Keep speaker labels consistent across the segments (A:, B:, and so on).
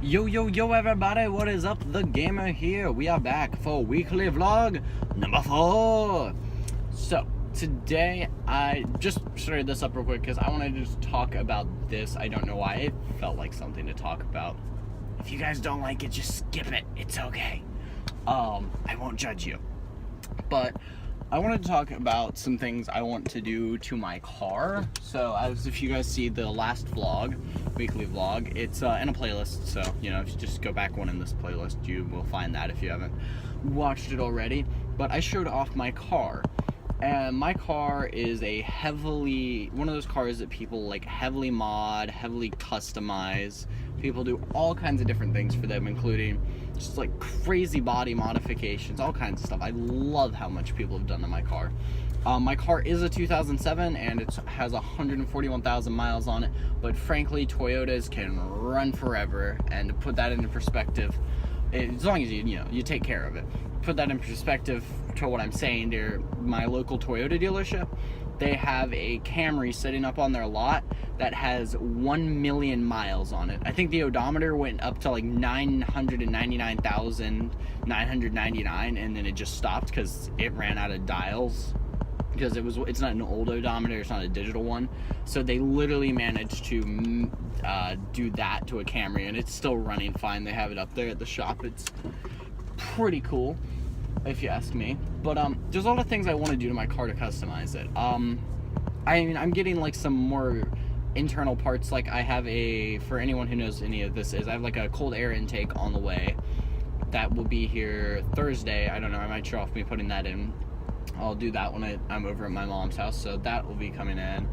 A: Yo everybody, what is up? The Gamer here. We are back for weekly vlog number 4. So today I just started this up real quick because I wanted to just talk about this. I don't know why, it felt like something to talk about. If you guys don't like it, just skip it. It's okay. I won't judge you. But I wanted to talk about some things I want to do to my car. So as if you guys see the last vlog, weekly vlog, it's in a playlist. So, you know, if you just go back one in this playlist, you will find that if you haven't watched it already. But I showed off my car. And my car is one of those cars that people like heavily mod, heavily customize. People do all kinds of different things for them, including just like crazy body modifications, all kinds of stuff. I love how much people have done to my car. My car is a 2007 and it has 141,000 miles on it, but frankly, Toyotas can run forever. And to put that into perspective, as long as you take care of it. Put that in perspective to what I'm saying there, my local Toyota dealership, they have a Camry sitting up on their lot that has 1 million miles on it. I think the odometer went up to like 999,999 and then it just stopped because it ran out of dials. Because it's not an old odometer, it's not a digital one. So they literally managed to do that to a Camry and it's still running fine. They have it up there at the shop. It's pretty cool, if you ask me. But there's a lot of things I want to do to my car to customize it. I'm getting like some more internal parts. Like I have for anyone who knows any of this I have like a cold air intake on the way that will be here Thursday. I don't know, I might show off me putting that in. I'll do that when I'm over at my mom's house, so that will be coming in.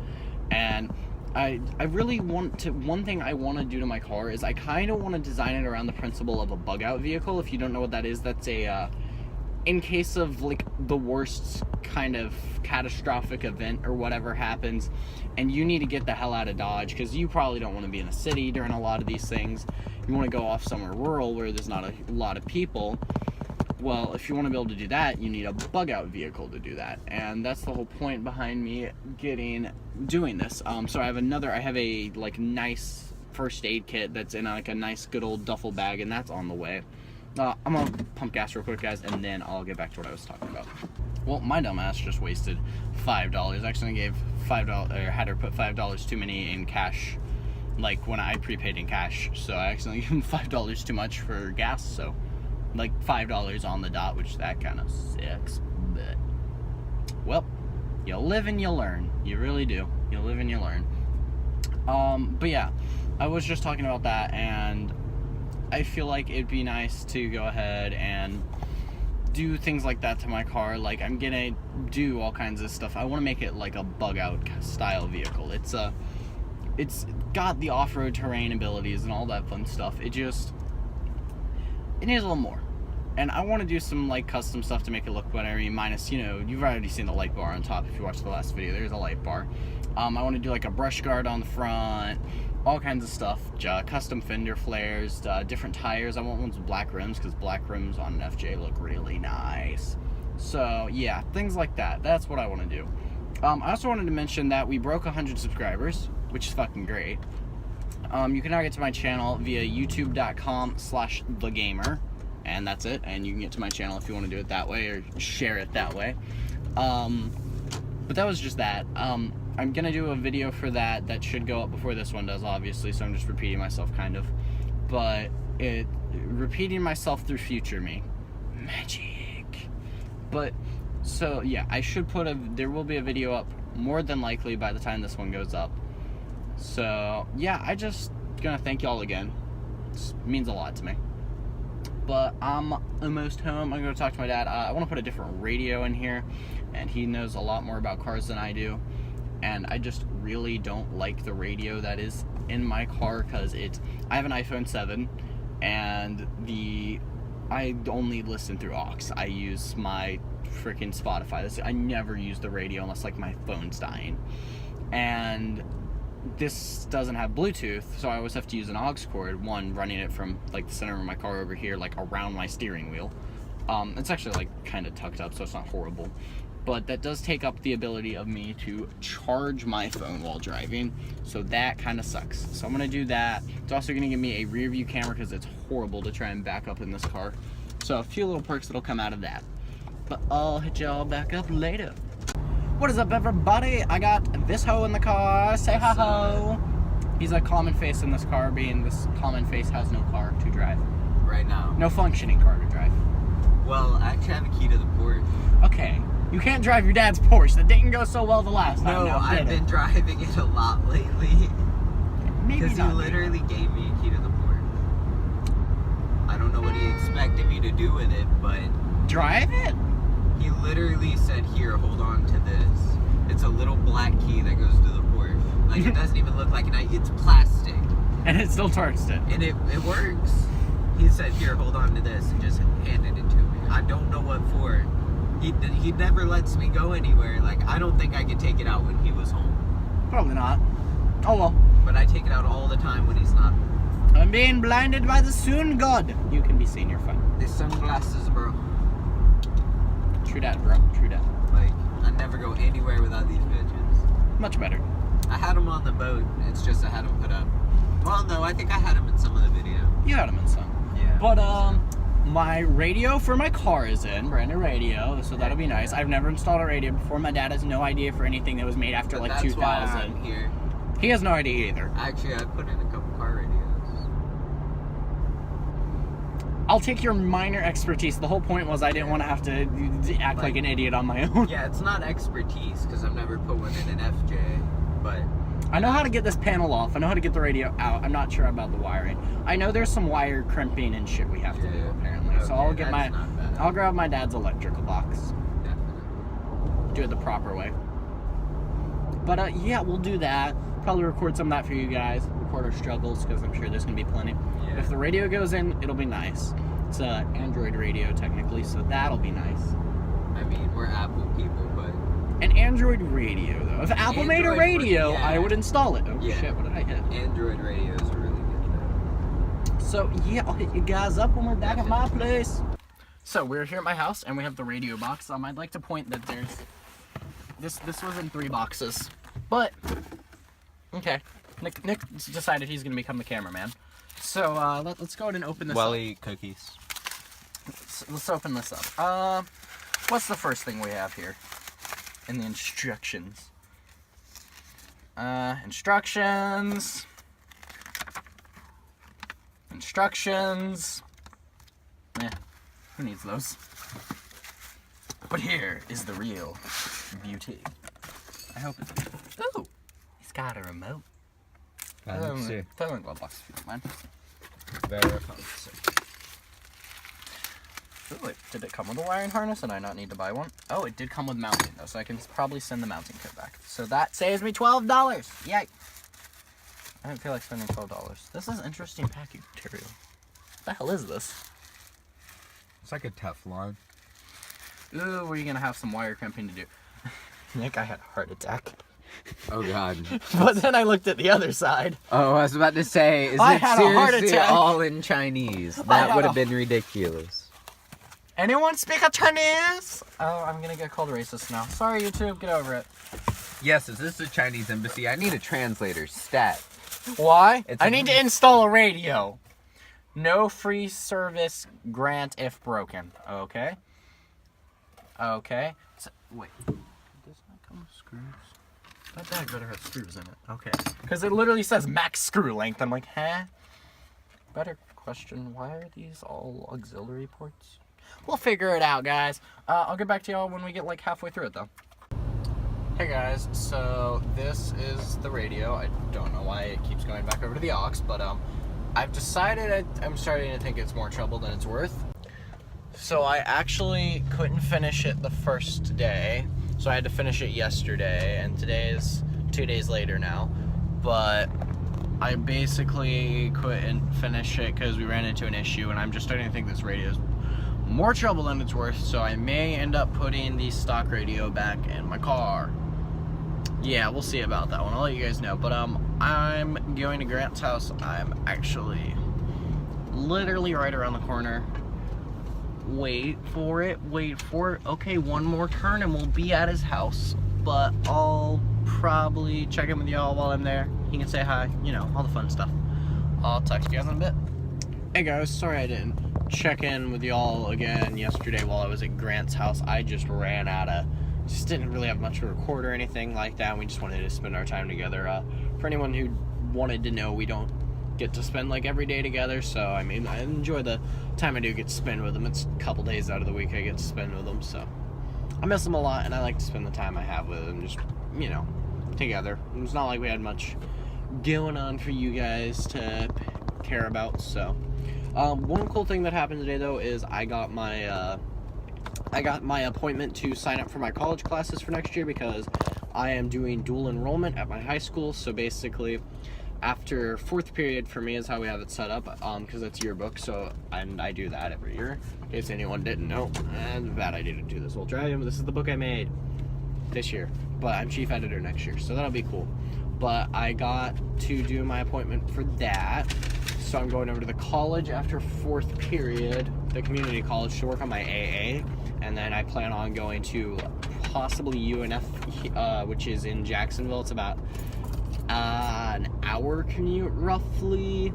A: And I really want to, one thing I want to do to my car is I kind of want to design it around the principle of a bug out vehicle. If you don't know what that is, that's in case of like the worst kind of catastrophic event or whatever happens and you need to get the hell out of Dodge, because you probably don't want to be in a city during a lot of these things. You want to go off somewhere rural where there's not a lot of people. Well, if you want to be able to do that, you need a bug out vehicle to do that. And that's the whole point behind me doing this. So I have a like nice first aid kit that's in like a nice good old duffel bag, and that's on the way. I'm gonna pump gas real quick, guys, and then I'll get back to what I was talking about. Well, my dumbass just wasted $5. I actually gave $5, or had her put $5 too many in cash, like when I prepaid in cash. So I accidentally gave him $5 too much for gas, so like $5 on the dot, which that kind of sucks. But well, you live and you learn. You really do. You live and you learn. But yeah, I was just talking about that, and I feel like it'd be nice to go ahead and do things like that to my car. Like I'm gonna do all kinds of stuff. I want to make it like a bug out style vehicle. It's got the off-road terrain abilities and all that fun stuff. It needs a little more. And I want to do some like custom stuff to make it look better. I mean, minus, you've already seen the light bar on top. If you watched the last video, there's a light bar. I want to do like a brush guard on the front, all kinds of stuff, custom fender flares, different tires. I want ones with black rims because black rims on an FJ look really nice. So yeah, things like that. That's what I want to do. I also wanted to mention that we broke 100 subscribers, which is fucking great. You can now get to my channel via youtube.com/thegamer. And that's it, and you can get to my channel if you want to do it that way or share it that way. But that was just that. I'm gonna do a video for that should go up before this one does, obviously, so I'm just repeating myself kind of, but repeating myself through future me, magic. But so yeah, there will be a video up more than likely by the time this one goes up. So yeah, I just gonna thank y'all again. It means a lot to me. But I'm almost home. I'm going to talk to my dad. I want to put a different radio in here, and he knows a lot more about cars than I do. And I just really don't like the radio that is in my car because I have an iPhone 7, and I only listen through aux. I use my freaking Spotify. I never use the radio unless like my phone's dying. And this doesn't have Bluetooth, so I always have to use an aux cord, running it from like the center of my car over here, like around my steering wheel. It's actually like kind of tucked up, so it's not horrible. but that does take up the ability of me to charge my phone while driving, so that kind of sucks. So I'm gonna do that. It's also gonna give me a rear view camera because it's horrible to try and back up in this car. So a few little perks that'll come out of that. But I'll hit y'all back up later. What is up, everybody? I got this hoe in the car. Say hi ho. He's a common face in this car, being this common face has no car to drive.
B: Right now.
A: No functioning car to drive.
B: Well, I actually have a key to the Porsche.
A: Okay. You can't drive your dad's Porsche. That didn't go so well the last time.
B: No,
A: now,
B: I've been driving it a lot lately.
A: Maybe
B: Because he literally gave me a key to the Porsche. I don't know what he expected me to do with it, but...
A: Drive it?
B: He literally said, here, hold on to this. It's a little black key that goes to the Porsche. Like, it doesn't even look like an... It's plastic.
A: And it still torched it.
B: And it works. He said, here, hold on to this, and just handed it to me. I don't know what for. He never lets me go anywhere. Like, I don't think I could take it out when he was home.
A: Probably not. Oh well.
B: But I take it out all the time when he's not home.
A: I'm being blinded by the Sun God. You can be seen, you're fine.
B: The sunglasses, bro.
A: True that, bro. True that.
B: Like, I never go anywhere without these bitches.
A: Much better.
B: I had them on the boat. It's just I had them put up. Well, no, I think I had them in some of the video.
A: You had them in some.
B: Yeah.
A: But, my radio for my car is in, brand new radio, so that'll be nice. I've never installed a radio before. My dad has no idea for anything that was made after
B: But
A: like
B: that's
A: 2000.
B: why I'm here.
A: He has no idea either.
B: Actually, I put in a couple car radios.
A: I'll take your minor expertise. The whole point was I didn't want to have to act like an idiot on my own.
B: Yeah, it's not expertise because I've never put one in an FJ, but
A: I know how to get this panel off. I know how to get the radio out. I'm not sure about the wiring. I know there's some wire crimping and shit we have to do apparently.
B: Okay,
A: So I'll get
B: that's not bad.
A: I'll grab my dad's electrical box.
B: Definitely.
A: Do it the proper way. But yeah, we'll do that. Probably record some of that for you guys. Record our struggles because I'm sure there's gonna be plenty.
B: Yeah.
A: If the radio goes in, it'll be nice. It's a Android radio technically, so that'll be nice.
B: I mean, we're Apple people, but
A: An Android radio though. If Apple made a
B: Android,
A: radio,
B: yeah.
A: I would install it. Oh
B: Yeah.
A: shit, what did I hit?
B: Android radios are really good.
A: So yeah, I'll hit you guys up when we're back at my place. So we're here at my house and we have the radio box. I'd like to point that there's this was in 3 boxes, but okay. Nick decided he's gonna become the cameraman. So let's go ahead and open this up.
B: Welly cookies.
A: Let's open this up. What's the first thing we have here in the instructions? Instructions. Who needs those? But here is the real beauty. I hope it's... Ooh! He's got a remote. Throw in the glove box if you don't mind.
B: Very fancy.
A: Ooh, did it come with a wiring harness and I not need to buy one? Oh, it did come with mounting though, so I can probably send the mounting kit back. So that saves me $12. Yay! I don't feel like spending $12. This is interesting packing material. What the hell is this?
B: It's like a Teflon.
A: Ooh, we're gonna have some wire crimping to do. Nick, I had a heart attack.
B: Oh god.
A: But then I looked at the other side.
B: Oh, I was about to say, is
A: I
B: it
A: had a heart
B: seriously
A: attack.
B: all in Chinese?
A: I
B: That
A: had
B: would
A: a-
B: have been ridiculous.
A: Anyone speak a Chinese? Oh, I'm gonna get called racist now. Sorry, YouTube, get over it.
B: Yes, is this the Chinese embassy? I need a translator. Stat.
A: Why?
B: It's
A: I
B: a-
A: need to install a radio. No free service grant if broken. Okay. Okay. So, wait. Does that come with screws? That bag better have screws in it. Okay. Because it literally says max screw length. I'm like, huh? Better question, why are these all auxiliary ports? We'll figure it out, guys. I'll get back to y'all when we get like halfway through it, though. Hey guys, so this is the radio. I don't know why it keeps going back over to the aux, but I've decided I'm starting to think it's more trouble than it's worth. So I actually couldn't finish it the first day, so I had to finish it yesterday, and today is 2 days later now. But I basically couldn't finish it because we ran into an issue, and I'm just starting to think this radio is more trouble than it's worth, so I may end up putting the stock radio back in my car. Yeah, we'll see about that one. I'll let you guys know. But I'm going to Grant's house. I'm actually literally right around the corner. wait for it. Okay, one more turn and we'll be at his house. But I'll probably check in with y'all while I'm there. He can say hi, you know, all the fun stuff. I'll text you guys in a bit. Hey guys, sorry I didn't check in with y'all again yesterday while I was at Grant's house. I just didn't really have much to record or anything like that. We just wanted to spend our time together. For anyone who wanted to know, we don't get to spend like every day together, so I mean, I enjoy the time I do get to spend with them. It's a couple days out of the week I get to spend with them, so I miss them a lot, and I like to spend the time I have with them just, you know, together. It's not like we had much going on for you guys to care about. So one cool thing that happened today though is I got my appointment to sign up for my college classes for next year, because I am doing dual enrollment at my high school. So basically, after fourth period for me is how we have it set up, because it's yearbook. So and I do that every year, in case anyone didn't know. And bad idea to do this whole drive. This is the book I made this year, but I'm chief editor next year, so that'll be cool. But I got to do my appointment for that, so I'm going over to the college after fourth period, the community college, to work on my AA, and then I plan on going to possibly UNF, which is in Jacksonville. It's about an hour commute, roughly,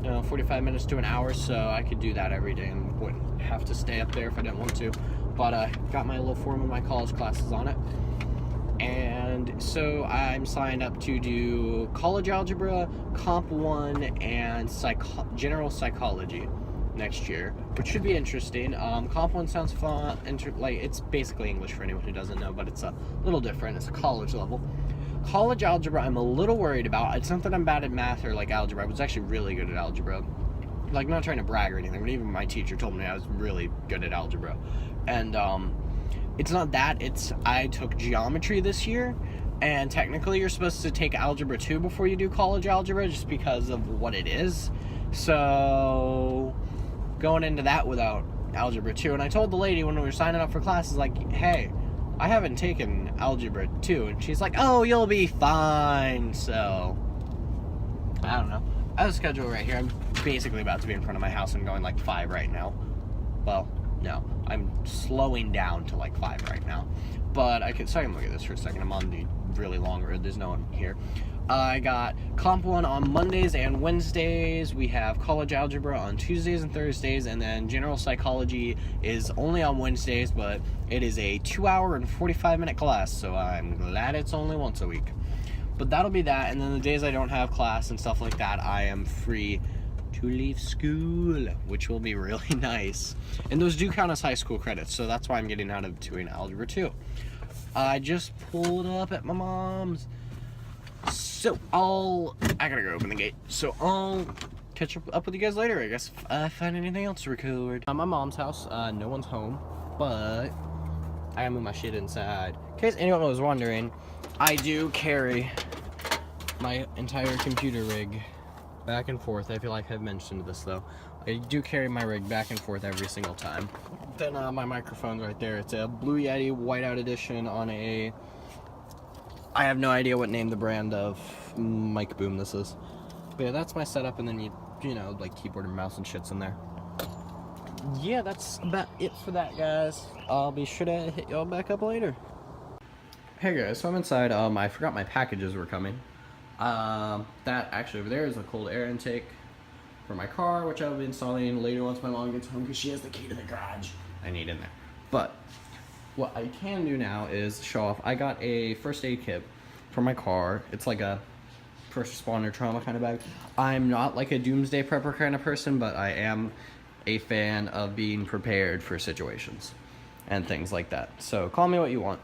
A: 45 minutes to an hour, so I could do that every day and wouldn't have to stay up there if I didn't want to. But got my little form of my college classes on it. And so I'm signed up to do college algebra, Comp 1, and general psychology next year, which should be interesting. Comp 1 sounds fun, it's basically English for anyone who doesn't know, but it's a little different. It's a college level. College algebra I'm a little worried about. It's not that I'm bad at math or like algebra. I was actually really good at algebra. Like, not trying to brag or anything, but even my teacher told me I was really good at algebra. And it's not that, I took geometry this year, and technically you're supposed to take algebra 2 before you do college algebra, just because of what it is. So going into that without algebra 2, and I told the lady when we were signing up for classes, like, hey, I haven't taken algebra 2, and she's like, oh, you'll be fine. So I don't know. I have a schedule right here. I'm basically about to be in front of my house. I'm going like 5 right now. Well, no, I'm slowing down to like 5 right now. But I can look at this for a second. I'm on the really long road. There's no one here. I got Comp 1 on Mondays and Wednesdays. We have college algebra on Tuesdays and Thursdays, and then general psychology is only on Wednesdays, but it is a 2-hour and 45-minute class, so I'm glad it's only once a week. But that'll be that, and then the days I don't have class and stuff like that, I am free to leave school, which will be really nice. And those do count as high school credits, so that's why I'm getting out of doing algebra 2. I just pulled up at my mom's, so I gotta go open the gate. So I'll catch up with you guys later, I guess, if I find anything else to record. I'm at my mom's house. No one's home, but I gotta move my shit inside. In case anyone was wondering, I do carry my entire computer rig back and forth. I feel like I've mentioned this though. I do carry my rig back and forth every single time. Then my microphone's right there. It's a Blue Yeti Whiteout Edition on a, I have no idea what name the brand of mic boom this is. But yeah, that's my setup, and then you know, like keyboard and mouse and shit's in there. Yeah, that's about it for that, guys. I'll be sure to hit y'all back up later. Hey guys, so I'm inside. I forgot my packages were coming. That actually over there is a cold air intake for my car, which I'll be installing later once my mom gets home, because she has the key to the garage I need in there. But what I can do now is show off. I got a first aid kit for my car. It's like a first responder trauma kind of bag. I'm not like a doomsday prepper kind of person, but I am a fan of being prepared for situations and things like that. So call me what you want.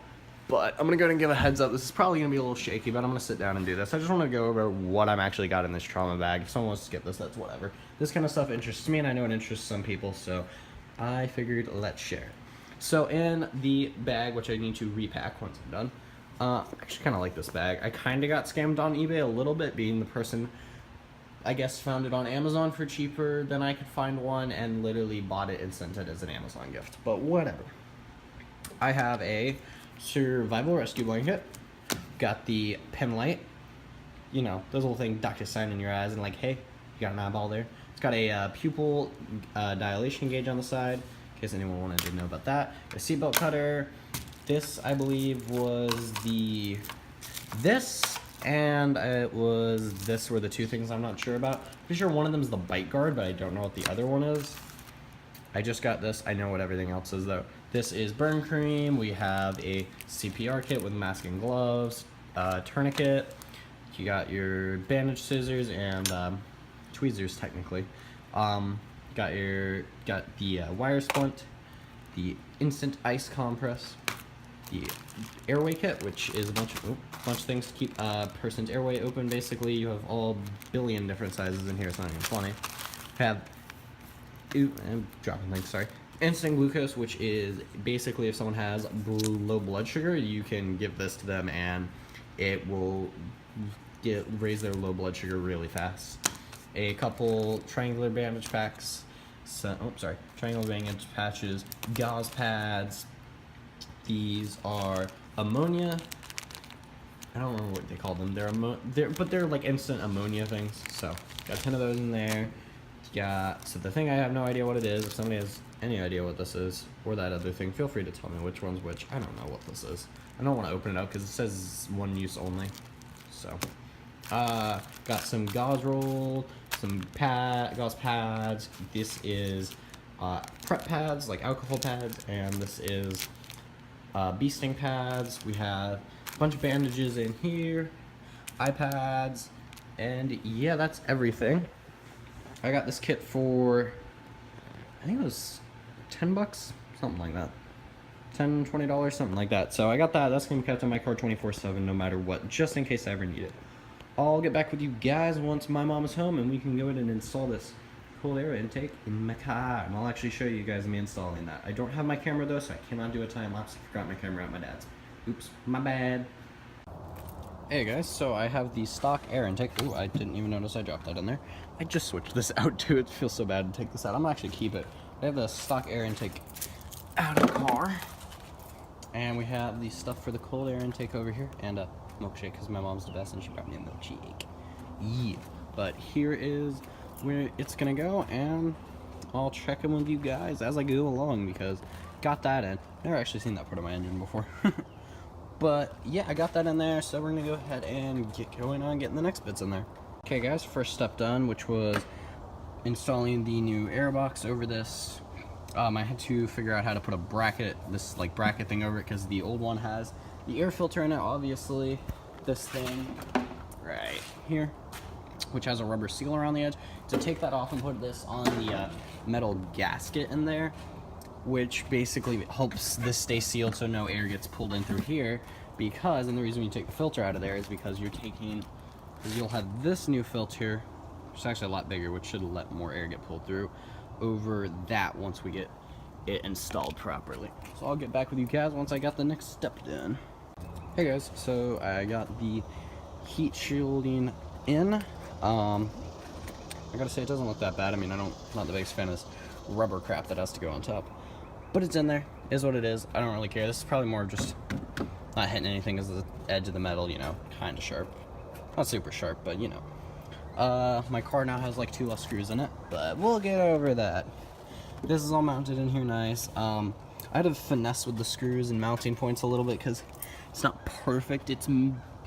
A: But I'm gonna go ahead and give a heads up. This is probably gonna be a little shaky, but I'm gonna sit down and do this. I just wanna go over what I'm actually got in this trauma bag. If someone wants to skip this, that's whatever. This kind of stuff interests me, and I know it interests some people, so I figured let's share. So in the bag, which I need to repack once I'm done, I actually kind of like this bag. I kind of got scammed on eBay a little bit, being the person, I guess, found it on Amazon for cheaper than I could find one, and literally bought it and sent it as an Amazon gift. But whatever. I have a survival rescue blanket. Got the pen light. You know, those little things duck a sign in your eyes and like, hey, you got an eyeball there. It's got a pupil dilation gauge on the side. in case anyone wanted to know about that. A seatbelt cutter. This, I believe, was this, and it was this were the two things I'm not sure about. Pretty sure one of them is the bite guard, but I don't know what the other one is. I just got this. I know what everything else is, though. This is burn cream. We have a CPR kit with mask and gloves, tourniquet. You got your bandage scissors and tweezers, technically. Got the wire splint, the instant ice compress, the airway kit, which is a bunch of things to keep a person's airway open. Basically, you have all billion different sizes in here. It's not even funny. Have I'm dropping things. Sorry. Instant glucose, which is basically if someone has low blood sugar, you can give this to them and it will raise their low blood sugar really fast. A couple triangular bandage packs. Triangular bandage patches, gauze pads. These are ammonia. I don't remember what they call them. They're like instant ammonia things. So got 10 of those in there. So the thing, I have no idea what it is. If somebody has any idea what this is or that other thing, feel free to tell me which one's which. I don't know what this is. I don't want to open it up because it says one use only. So got some gauze roll, some gauze pads. This is prep pads, like alcohol pads, and this is bee sting pads. We have a bunch of bandages in here, iPads, and yeah, that's everything. I got this kit for, I think it was $10, something like that. $10, $20, something like that. So I got that. That's going to be kept in my car 24/7 no matter what, just in case I ever need it. I'll get back with you guys once my mom is home and we can go in and install this cold air intake in my car. And I'll actually show you guys me installing that. I don't have my camera though, so I cannot do a time lapse. I forgot my camera at my dad's. Oops, my bad. Hey guys, so I have the stock air intake. Ooh, I didn't even notice I dropped that in there. I just switched this out too. It feels so bad to take this out. I'm gonna actually keep it. I have the stock air intake out of the car. And we have the stuff for the cold air intake over here. And a milkshake, because my mom's the best and she brought me a milkshake. Yeah. But here is where it's gonna go, and I'll check in with you guys as I go along because got that in. Never actually seen that part of my engine before. But yeah, I got that in there, so we're gonna go ahead and get going on getting the next bits in there. Okay guys, first step done, which was installing the new air box over this. I had to figure out how to put a bracket, this like bracket thing over it, because the old one has the air filter in it, obviously. This thing right here, which has a rubber seal around the edge. To take that off and put this on the metal gasket in there, which basically helps this stay sealed so no air gets pulled in through here. Because, and the reason you take the filter out of there is because you'll have this new filter, which is actually a lot bigger, which should let more air get pulled through over that once we get it installed properly. So I'll get back with you guys once I got the next step done. Hey guys, so I got the heat shielding in. I gotta say, it doesn't look that bad. I mean, I'm not the biggest fan of this rubber crap that has to go on top. But it's in there, is what it is. I don't really care. This is probably more of just not hitting anything because the edge of the metal, you know, kind of sharp. Not super sharp, but you know. My car now has like 2 less screws in it, but we'll get over that. This is all mounted in here nice. I had to finesse with the screws and mounting points a little bit because it's not perfect. It's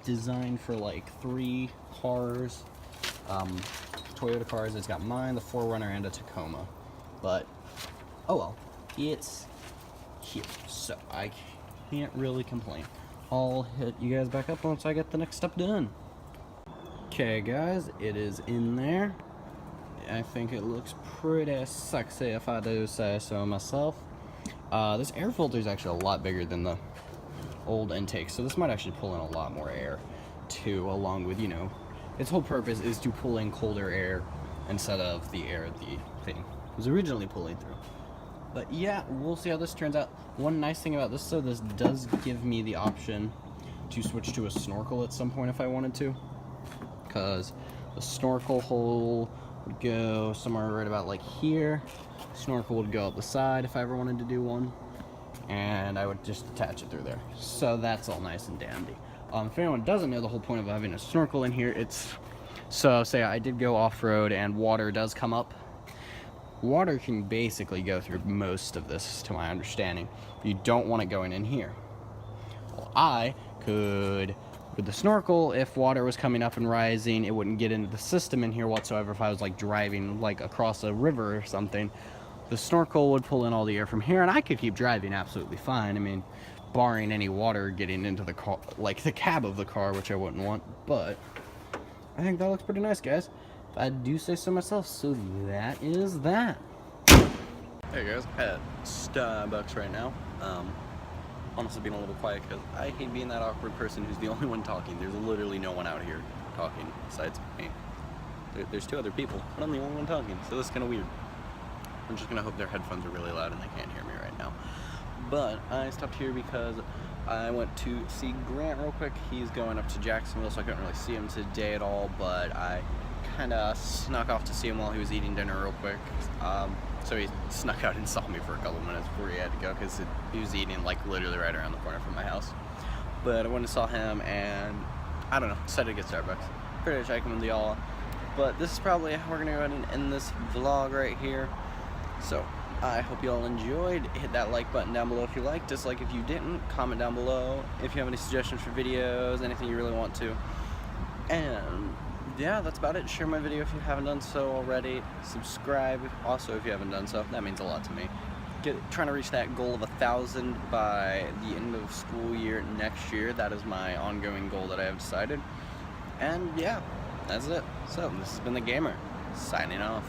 A: designed for like 3 cars, Toyota cars. It's got mine, the 4Runner, and a Tacoma. But, oh well. It's here, so I can't really complain. I'll hit you guys back up once I get the next step done. Okay guys, it is in there. I think it looks pretty sexy if I do say so myself. This air filter is actually a lot bigger than the old intake, so this might actually pull in a lot more air too, along with, you know, its whole purpose is to pull in colder air instead of the air the thing was originally pulling through. But yeah, we'll see how this turns out. One nice thing about this, though, this does give me the option to switch to a snorkel at some point if I wanted to. Because the snorkel hole would go somewhere right about like here. Snorkel would go up the side if I ever wanted to do one. And I would just attach it through there. So that's all nice and dandy. If anyone doesn't know the whole point of having a snorkel in here, it's so say I did go off-road and water does come up. water can basically go through most of this, to my understanding. You don't want it going in here. Well, I could, with the snorkel, if water was coming up and rising, it wouldn't get into the system in here whatsoever. If I was like driving like across a river or something, the snorkel would pull in all the air from here, and I could keep driving absolutely fine. I mean, barring any water getting into the car, like the cab of the car, which I wouldn't want. But I think that looks pretty nice, guys, if I do say so myself. So that is that. Hey guys, at Starbucks right now. Honestly being a little quiet because I hate being that awkward person who's the only one talking. There's literally no one out here talking besides me. There's 2 other people, but I'm the only one talking, so this is kind of weird. I'm just gonna hope their headphones are really loud and they can't hear me right now. But I stopped here because I went to see Grant real quick. He's going up to Jacksonville, so I couldn't really see him today at all, but I kind of snuck off to see him while he was eating dinner real quick. So he snuck out and saw me for a couple minutes before he had to go, because he was eating like literally right around the corner from my house. But I went and saw him, and I don't know, decided to get Starbucks. Pretty much I come with y'all. But this is probably how we're gonna go ahead and end this vlog right here. So I hope you all enjoyed. Hit that like button down below if you liked, dislike if you didn't, comment down below if you have any suggestions for videos, anything you really want to. And yeah, that's about it. Share my video if you haven't done so already. Subscribe also if you haven't done so. That means a lot to me. Trying to reach that goal of 1,000 by the end of school year next year. That is my ongoing goal that I have decided. And yeah, that's it. So this has been The Gamer, signing off.